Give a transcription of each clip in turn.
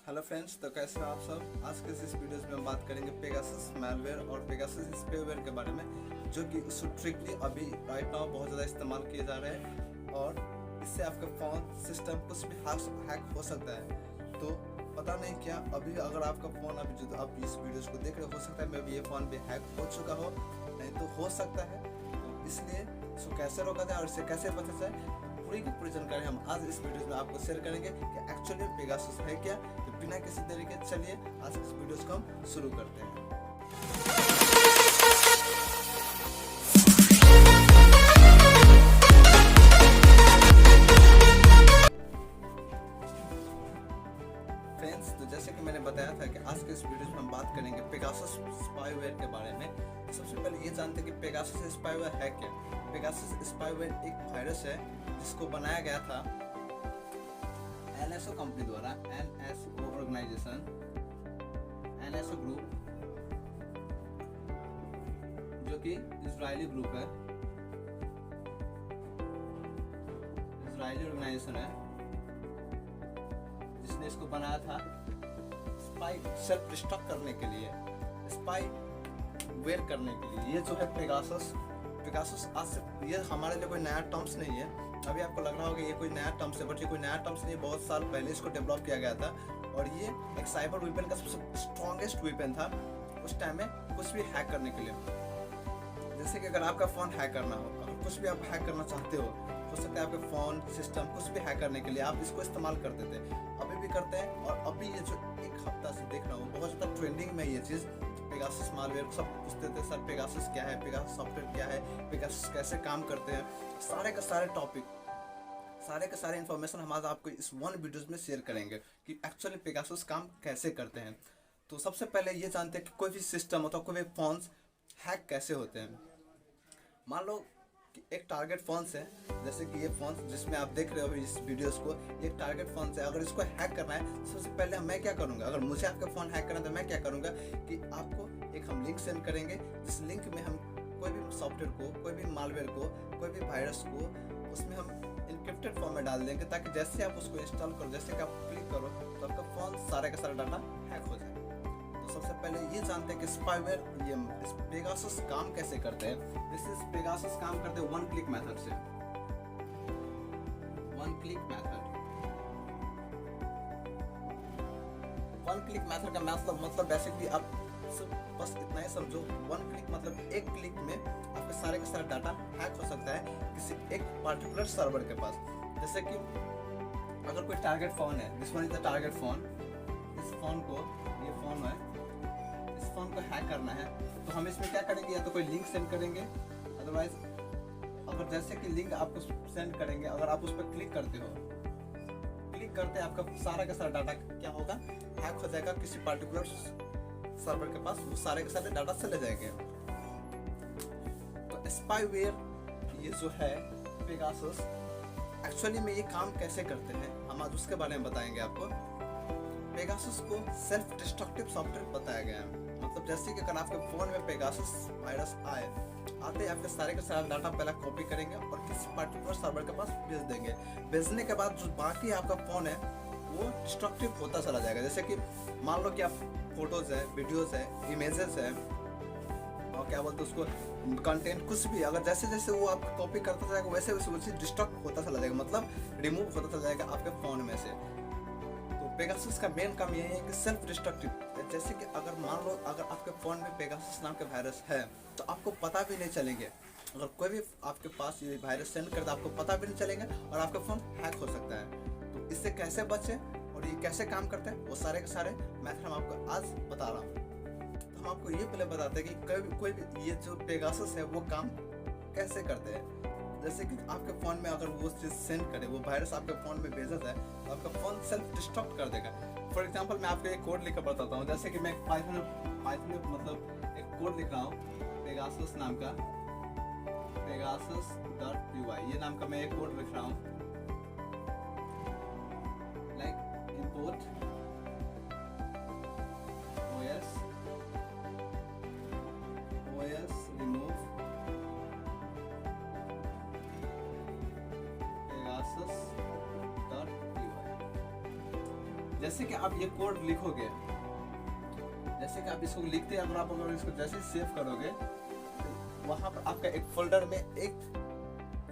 Hello friends, तो कैसे हो आप सब। आज के इस वीडियोस में हम बात करेंगे पेगासस मैलवेयर और पेगासस स्पाईवेयर के बारे में, जो कि स्ट्रिक्टली अभी राइट नाउ बहुत ज़्यादा इस्तेमाल किए जा रहे हैं और इससे आपका फ़ोन सिस्टम कुछ भी हैक हो सकता है। तो पता नहीं क्या, अभी अगर आपका फ़ोन अभी जो आप इस वीडियोस को देख रहे हो सकता है मे भी ये फ़ोन भी हैक हो चुका हो, नहीं तो हो सकता है। तो इसलिए इसको कैसे रोका जाए और इससे कैसे बचा जाए, पूरी की पूरी जानकारी हम आज इस वीडियो में आपको शेयर करेंगे कि एक्चुअली पेगासस है क्या। तो बिना किसी देरी के चलिए आज इस वीडियो को हम शुरू करते हैं। फ्रेंड्स, तो जैसे कि मैंने बताया था कि आज के इस वीडियो में हम बात करेंगे पेगासस स्पाईवेयर के बारे में। सबसे पहले ये जानते हैं कि पेगासस स्पाईवेयर है क्या। पेगासस स्पाईवेयर एक वायरस है जिसको बनाया गया था NSO कंपनी द्वारा, NSO ऑर्गेनाइजेशन, NSO ग्रुप, जो कि इजरायली ग्रुप है, इजरायली ऑर्गेनाइजेशन है, जिसने इसको बनाया था स्पाई सेल्फ डिस्ट्रक्ट करने के लिए, स्पाई वेयर करने के लिए। ये जो है पेगासस आज से ये हमारे लिए कोई नया टर्म्स नहीं है। अभी आपको लग रहा होगा ये कोई नया टर्म्स है, बट ये कोई नया टर्म्स नहीं है। बहुत साल पहले इसको डेवलप किया गया था और ये एक साइबर वेपन का सबसे स्ट्रॉन्गेस्ट वेपन था उस टाइम में, कुछ भी हैक करने के लिए। जैसे कि अगर आपका फ़ोन हैक करना हो, अगर कुछ भी आप हैक करना चाहते हो सकता है आपके फ़ोन सिस्टम कुछ भी हैक करने के लिए आप इसको इस्तेमाल करते थे, अभी भी करते हैं। और अभी ये जो एक हफ्ता से देख रहा हूँ बहुत ज़्यादा ट्रेंडिंग में ये चीज़, पेगासस मालवेयर। सब पूछते थे सर पेगासस क्या है, पेगासस सॉफ्टवेयर क्या है, पेगासस कैसे काम करते हैं। सारे के सारे टॉपिक, सारे के सारे इन्फॉर्मेशन हम आज आपको इस वन वीडियोस में शेयर करेंगे कि एक्चुअली पेगासस काम कैसे करते हैं। तो सबसे पहले ये जानते हैं कि कोई भी सिस्टम अथवा कोई भी फोन्स हैक कैसे होते हैं। मान लो कि एक टारगेट फोन्स है, जैसे कि ये फोन जिसमें आप देख रहे हो इस वीडियोस को, ये टारगेट फोन है। अगर इसको हैक करना है सबसे पहले मैं क्या करूँगा, अगर मुझे आपका फ़ोन हैक करना है तो मैं क्या करूँगा कि आपको एक हम लिंक सेंड करेंगे, जिस लिंक में हम कोई भी सॉफ्टवेयर को, कोई भी मालवेयर को, कोई भी वायरस को उसमें हम इनक्रिप्टेड फॉर्म में डाल देंगे, ताकि जैसे आप उसको इंस्टॉल करो, जैसे कि आप क्लिक करो तो आपका फ़ोन सारे का सारा डाटा हैक हो जाए। तो सबसे पहले ये जानते हैं कि स्पाईवेयर, ये पेगासस काम कैसे करते हैं। दिस पेगासस काम करते हैं वन क्लिक मेथड से। One click method, one click method का मतलब बेसिकली आप बस इतना ही समझो। वन क्लिक मतलब एक क्लिक में आपके सारे का सारा डाटा हैक हो सकता है किसी एक पर्टिकुलर सर्वर के पास। जैसे कि अगर कोई टारगेट फोन है, this one is the target phone, इस फोन को, ये फोन है, इस फोन को हैक करना है तो हम इसमें क्या करेंगे, या तो कोई लिंक सेंड करेंगे, अदरवाइज अगर जैसे कि लिंक आपको सेंड करेंगे, अगर आप उस पर क्लिक करते हो, क्लिक करते आपका सारा का सारा डाटा क्या होगा, हैक हो जाएगा किसी पर्टिकुलर सर्वर के पास, वो सारे के सारे डाटा चले जाएंगे। तो स्पाईवेयर ये जो है पेगासस, एक्चुअली में ये काम कैसे करते हैं हम आज उसके बारे में बताएंगे आपको। पेगासस को सेल्फ डिस्ट्रक्टिव सॉफ्टवेयर बताया गया है। मतलब जैसे कि अगर आपके फोन में पेगासस वायरस आते ही आपके सारे का सारा डाटा पहले कॉपी करेंगे और किसी पर्टिकुलर सर्वर के पास भेज देंगे। भेजने के बाद जो बाकी आपका फोन है वो डिस्ट्रक्टिव होता चला जाएगा। जैसे कि मान लो कि आप फोटोज है, वीडियोज है, इमेजेस है, और क्या बोलते हैं उसको, कंटेंट कुछ भी, अगर जैसे जैसे वो आप कॉपी करता जाएगा वैसे वैसे वो चीज़ डिस्ट्रक्ट होता चला जाएगा, मतलब रिमूव होता चला जाएगा आपके फ़ोन में से। तो पेगासस का मेन काम यही है कि सेल्फ डिस्ट्रक्टिव। जैसे कि अगर मान लो अगर आपके फ़ोन में पेगासस नाम के वायरस है तो आपको पता भी नहीं चलेंगे। अगर कोई भी आपके पास ये वायरस सेंड करता है आपको पता भी नहीं चलेंगे और आपका फ़ोन हैक हो सकता है। तो इससे कैसे बचें और ये कैसे काम करते हैं वो सारे के सारे मैथड हम आपको आज बता रहा हूँ। तो हम आपको ये पहले बताते हैं कि कोई भी ये जो पेगासस है वो काम कैसे करते हैं। जैसे कि आपके फ़ोन में अगर वो चीज़ सेंड करे, वो वायरस आपके फ़ोन में भेजा जाए तो आपका फ़ोन सेल्फ डिस्ट्रक्ट कर देगा। फॉर एग्जांपल मैं आपको एक कोड लिखकर बताता हूँ। जैसे कि मैं पाइथन मतलब एक कोड लिख रहा हूँ पेगासस नाम का, pegasus.py ये नाम का मैं एक कोड लिख रहा हूँ, like import os remove pegasus.py। जैसे कि आप ये कोड लिखोगे, जैसे कि आप इसको लिखते हैं, अगर इसको जैसे ही सेव करोगे तो वहाँ पर आपका एक फोल्डर में एक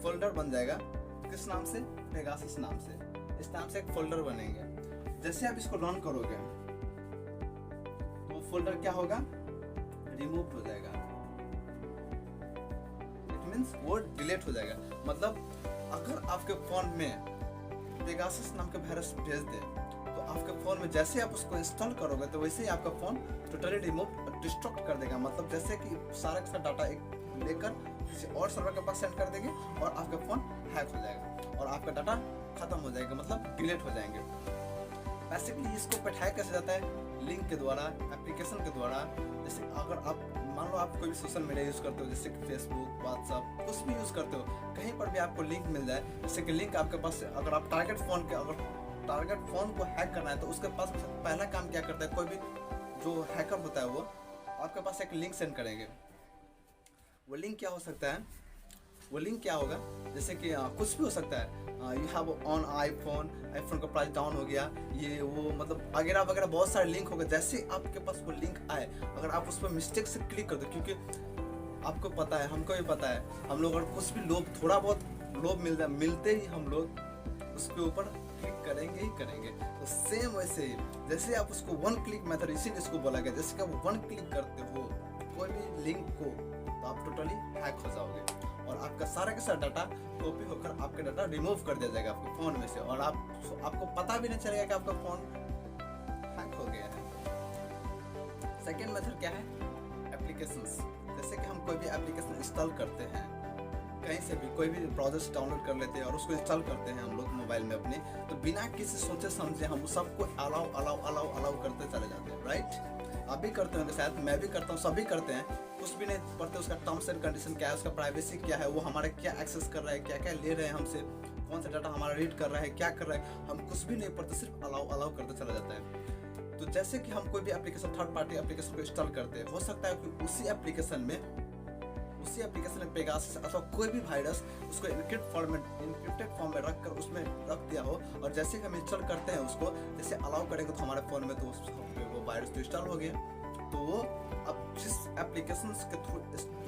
फोल्डर बन जाएगा। किस नाम से? पेगासस नाम से। इस नाम से एक फोल्डर बनेंगे। जैसे आप इसको रन करोगे तो फोल्डर क्या होगा? रिमूव हो जाएगा। इट मींस वो डिलीट हो जाएगा। मतलब अगर आपके फोन में पेगासस नाम के वायरस भेज दे तो आपके फोन में जैसे आप उसको इंस्टॉल करोगे तो वैसे ही आपका फोन टोटली रिमूव और डिस्ट्रक्ट कर देगा। मतलब जैसे कि सारा का सारा डाटा एक लेकर किसी और सर्वर के पास सेंड कर देंगे और आपका फोन हैक हो जाएगा और आपका डाटा खत्म हो जाएगा, मतलब डिलीट हो जाएंगे। बेसिकली इसको बैठाया कैसे जाता है? लिंक के द्वारा, एप्लीकेशन के द्वारा। जैसे अगर आप मान लो आप कोई भी सोशल मीडिया यूज करते हो, जैसे कि फेसबुक, व्हाट्सएप, कुछ भी यूज करते हो, कहीं पर भी आपको लिंक मिल जाए, जैसे कि लिंक आपके पास, अगर आप टारगेट फोन को हैक करना है तो उसके पास पहला काम क्या करता है? कोई भी जो हैकर होता है वो आपके पास एक लिंक सेंड करेंगे। वो लिंक क्या हो सकता है? वो लिंक क्या होगा? जैसे कि कुछ भी हो सकता है। यू हैव ऑन आईफोन का प्राइस डाउन हो गया, ये वो, मतलब वगैरह वगैरह बहुत सारे लिंक हो गए। जैसे आपके पास वो लिंक आए, अगर आप उस पर मिस्टेक से क्लिक कर दो, क्योंकि आपको पता है, हमको भी पता है, हम लोग अगर कुछ भी लोभ, थोड़ा बहुत लोभ मिल जाए, मिलते ही हम लोग उसके ऊपर क्लिक करेंगे ही करेंगे। तो सेम वैसे ही जैसे आप उसको वन क्लिक मेथड, इसीलिए इसको बोला गया, जैसे कि आप वन क्लिक करते हो कोई भी लिंक को तो आप टोटली हैक हो जाओगे और आपका सारा का सारा डाटा कॉपी होकर आपका डाटा रिमूव कर दिया जाएगा आपके फोन में से और आपको पता भी नहीं चलेगा कि आपका फोन हैक हो गया है। सेकेंड मेथड क्या है? एप्लीकेशंस। जैसे कि हम कोई भी एप्लीकेशन इंस्टॉल करते हैं, कहीं से भी कोई भी ब्राउज़र डाउनलोड कर लेते हैं और उसको इंस्टॉल करते हैं हम लोग मोबाइल में अपने, तो बिना किसी सोचे समझे हम सबको अलाउ करते चले जाते हैं। राइट? आप भी करते होंगे शायद, मैं भी करता हूँ, सभी करते हैं। कुछ भी नहीं पढ़ते उसका टर्म्स एंड कंडीशन क्या है, उसका प्राइवेसी क्या है, वो हमारे क्या एक्सेस कर रहा है, क्या क्या ले रहे हैं हमसे, कौन सा डाटा हमारा रीड कर रहा है, क्या कर रहा है, हम कुछ भी नहीं पढ़ते, सिर्फ अलाउ करते चला जाता है। तो जैसे कि हम कोई भी एप्लीकेशन, थर्ड पार्टी एप्लीकेशन को इंस्टॉल करते हैं, हो सकता है कि उसी एप्लीकेशन में पेगासस अथवा कोई भी वायरस उसको इनक्रिप्टेड फॉर्म में रख कर उसमें रख दिया हो और जैसे कि हम इंस्टॉल करते हैं उसको, जैसे अलाउ करेंगे तो हमारे फ़ोन में तो वो वायरस तो इंस्टॉल हो गया। तो वो अब जिस एप्लीकेशन के थ्रू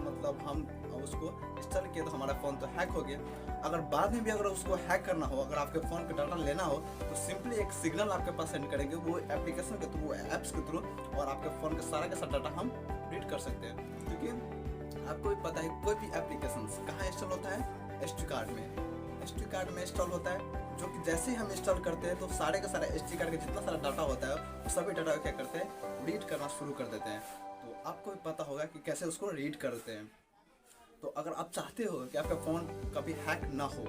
मतलब हम उसको इंस्टॉल किया तो हमारा फ़ोन तो हैक हो गया। अगर बाद में भी अगर उसको हैक करना हो, अगर आपके फ़ोन का डाटा लेना हो तो सिंपली एक सिग्नल आपके पास सेंड करेंगे वो एप्लीकेशन के थ्रू, ऐप्स के थ्रू, और आपके फ़ोन का सारा डाटा हम रीड कर सकते हैं। क्योंकि आपको भी पता है कोई भी एप्लीकेशन कहाँ इंस्टॉल होता है? SD कार्ड में। SD कार्ड में इंस्टॉल होता है, जो कि जैसे ही हम इंस्टॉल करते हैं तो सारे का सारा SD कार्ड का जितना सारा डाटा होता है वो सभी डाटा क्या करते हैं? रीड करना शुरू कर देते हैं। तो आपको भी पता होगा कि कैसे उसको रीड करते हैं। तो अगर आप चाहते हो कि आपका फ़ोन कभी हैक ना हो,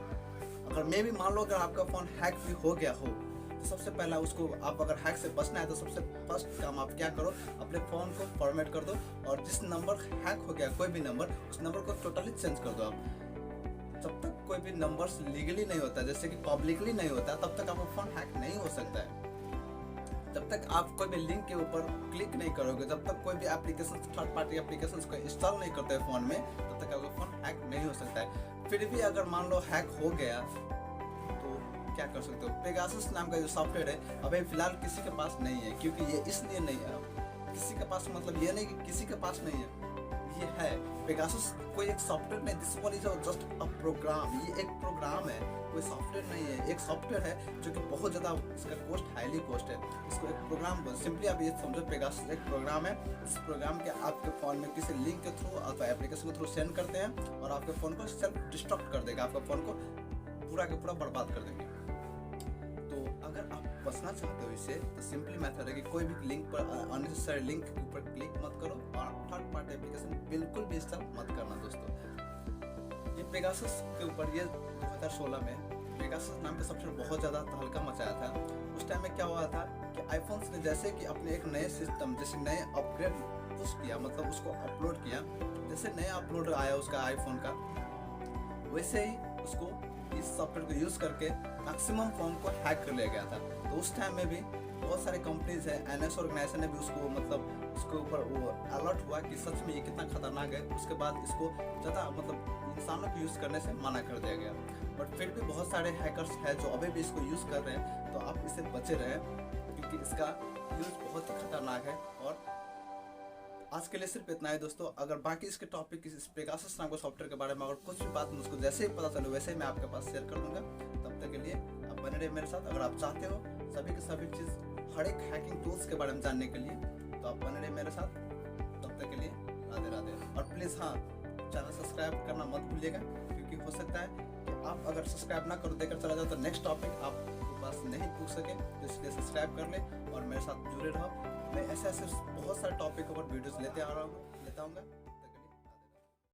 अगर मैं भी मान लो अगर आपका फ़ोन हैक भी हो गया हो, तो सबसे पहला उसको आप अगर हैक से बचना है तो सबसे फर्स्ट काम आप क्या करो? अपने फ़ोन को फॉर्मेट कर दो और जिस नंबर हैक हो गया, कोई भी नंबर, उस नंबर को टोटली चेंज कर दो आप। जब तक कोई भी नंबर्स लीगली नहीं होता, जैसे कि पब्लिकली नहीं होता, तब तक आपका फ़ोन हैक नहीं हो सकता है। जब तक आप कोई भी लिंक के ऊपर क्लिक नहीं करोगे, जब तक कोई भी एप्लीकेशन, थर्ड पार्टी एप्लीकेशन को इंस्टॉल नहीं करते हैं फ़ोन में, तब तक आपका फ़ोन हैक नहीं हो सकता है। फिर भी अगर मान लो हैक हो गया तो क्या कर सकते हो? पेगासस नाम का जो सॉफ्टवेयर है अभी फिलहाल किसी के पास नहीं है, क्योंकि ये इसलिए नहीं है किसी के पास, मतलब ये नहीं कि किसी के पास नहीं है, ये है। पेगासस कोई एक सॉफ्टवेयर नहीं, this one is just a program. ये एक प्रोग्राम है, कोई सॉफ्टवेयर नहीं है, एक सॉफ्टवेयर है जो कि बहुत ज़्यादा इसका कॉस्ट हाईली कॉस्ट है। इसको एक प्रोग्राम सिंपली आप ये समझो, पेगासस एक प्रोग्राम है। इस प्रोग्राम के आपके फ़ोन में किसी लिंक के थ्रू अथवा एप्लीकेशन के थ्रू सेंड करते हैं और आपके फ़ोन को सेल्फ डिस्ट्रक्ट कर देगा, आपका फ़ोन को पूरा के पूरा बर्बाद कर देंगे। तो अगर आप बचना चाहते हो इससे, तो सिंपली मेथड है कि कोई भी लिंक पर, अननेसेसरी लिंक के ऊपर क्लिक मत करो और थर्ड पार्टी एप्लीकेशन बिल्कुल भी इंस्टॉल मत करना दोस्तों। ये पेगासस के ऊपर ये 2016 में पेगासस नाम के सॉफ्टवेयर बहुत ज़्यादा तहलका मचाया था। उस टाइम में क्या हुआ था कि आईफोन्स ने जैसे कि अपने एक नए सिस्टम, जैसे नए अपग्रेड पुश किया, मतलब उसको अपलोड किया, जैसे नया अपलोड आया उसका आईफोन का, वैसे ही उसको इस सॉफ्टवेयर को यूज़ करके मैक्सिमम फ़ोन को हैक कर लिया गया था। तो उस टाइम में भी बहुत सारे कंपनीज है, NS ऑर्गेनाइजेशन ने भी उसको, मतलब उसके ऊपर वो अलर्ट हुआ कि सच में ये कितना खतरनाक है। उसके बाद इसको ज़्यादा, मतलब इंसानों को यूज़ करने से मना कर दिया गया। बट फिर भी बहुत सारे हैकर्स हैं जो अभी भी इसको यूज़ कर रहे हैं, तो आप इससे बचे रहें, क्योंकि इसका यूज बहुत ही खतरनाक है। और आज के लिए सिर्फ इतना ही दोस्तों। अगर बाकी इसके टॉपिक इस पेगासस नाम के सॉफ्टवेयर के बारे में अगर कुछ भी बात मुझको जैसे ही पता चले वैसे ही मैं आपके पास शेयर कर दूंगा। तब तक के लिए आप बने रहिए मेरे साथ। अगर आप चाहते हो सभी के सभी चीज़ हर एक हैकिंग टूल्स के बारे में जानने के लिए तो आप बने रहिए मेरे साथ। तब तक के लिए राधे राधे। और प्लीज़ हाँ, चैनल सब्सक्राइब करना मत भूलिएगा, क्योंकि हो सकता है कि आप अगर सब्सक्राइब ना करो देकर चला जाओ तो नेक्स्ट टॉपिक आपके पास नहीं पूछ सके, तो इसलिए सब्सक्राइब कर ले और मेरे साथ जुड़े रहो। मैं ऐसे बहुत सारे टॉपिक पर वीडियोस लेता हूँ।